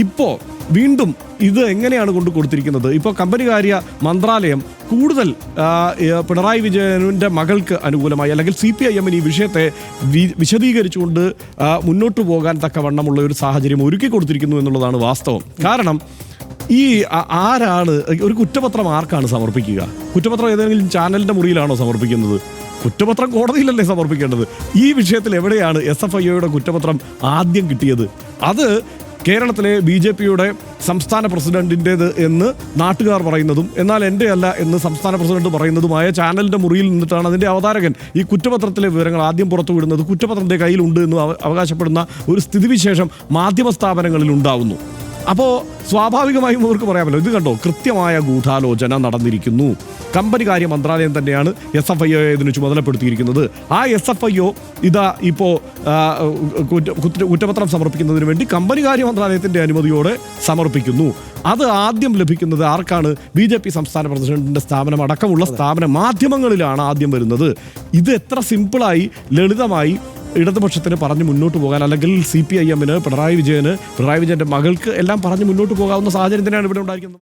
ഇപ്പോൾ വീണ്ടും ഇത് എങ്ങനെയാണ് കൊണ്ട് കൊടുത്തിരിക്കുന്നത്? ഇപ്പോൾ കമ്പനികാര്യ മന്ത്രാലയം കൂടുതൽ പിണറായി വിജയൻ്റെ മകൾക്ക് അനുകൂലമായി അല്ലെങ്കിൽ CPIM ഈ വിഷയത്തെ വിശദീകരിച്ചുകൊണ്ട് മുന്നോട്ട് പോകാൻ തക്കവണ്ണമുള്ള ഒരു സാഹചര്യം ഒരുക്കി കൊടുത്തിരിക്കുന്നു എന്നുള്ളതാണ് വാസ്തവം. കാരണം ഈ ആരാണ് ഒരു കുറ്റപത്രം ആർക്കാണ് സമർപ്പിക്കുക? കുറ്റപത്രം ഏതെങ്കിലും ചാനലിൻ്റെ മുറിയിലാണോ സമർപ്പിക്കുന്നത്? കുറ്റപത്രം കോടതിയിലല്ലേ സമർപ്പിക്കേണ്ടത്? ഈ വിഷയത്തിൽ എവിടെയാണ് SFIOയുടെ കുറ്റപത്രം ആദ്യം കിട്ടിയത്? അത് കേരളത്തിലെ BJPയുടെ സംസ്ഥാന പ്രസിഡന്റിൻ്റേത് എന്ന് നാട്ടുകാർ പറയുന്നതും എന്നാൽ എൻ്റെ അല്ല എന്ന് സംസ്ഥാന പ്രസിഡന്റ് പറയുന്നതുമായ ചാനലിൻ്റെ മുറിയിൽ നിന്നിട്ടാണ് അതിൻ്റെ അവതാരകൻ ഈ കുറ്റപത്രത്തിലെ വിവരങ്ങൾ ആദ്യം പുറത്തുവിടുന്നത്. കുറ്റപത്രത്തിൻ്റെ കയ്യിലുണ്ട് എന്ന് അവകാശപ്പെടുന്ന ഒരു സ്ഥിതിവിശേഷം മാധ്യമ സ്ഥാപനങ്ങളിൽ ഉണ്ടാവുന്നു. അപ്പോൾ സ്വാഭാവികമായും അവർക്ക് പറയാമല്ലോ, ഇത് കണ്ടോ, കൃത്യമായ ഗൂഢാലോചന നടന്നിരിക്കുന്നു. കമ്പനികാര്യ മന്ത്രാലയം തന്നെയാണ് SFIO ഇതിന് ചുമതലപ്പെടുത്തിയിരിക്കുന്നത്. ആ SFIO ഇതാ ഇപ്പോൾ കുറ്റപത്രം സമർപ്പിക്കുന്നതിന് വേണ്ടി കമ്പനികാര്യ മന്ത്രാലയത്തിൻ്റെ അനുമതിയോടെ സമർപ്പിക്കുന്നു. അത് ആദ്യം ലഭിക്കുന്നത് ആർക്കാണ്? BJP സംസ്ഥാന പ്രസിഡന്റിൻ്റെ സ്ഥാപനം അടക്കമുള്ള സ്ഥാപന മാധ്യമങ്ങളിലാണ് ആദ്യം വരുന്നത്. ഇത് എത്ര സിമ്പിളായി ലളിതമായി ഇടതുപക്ഷത്തിന് പറഞ്ഞ് മുന്നോട്ട് പോകാൻ, അല്ലെങ്കിൽ CPIMന് പിണറായി വിജയൻ്റെ മകൾക്ക് എല്ലാം പറഞ്ഞ് മുന്നോട്ട് പോകാവുന്ന സാഹചര്യം തന്നെയാണ് ഇവിടെ ഉണ്ടായിരിക്കുന്നത്.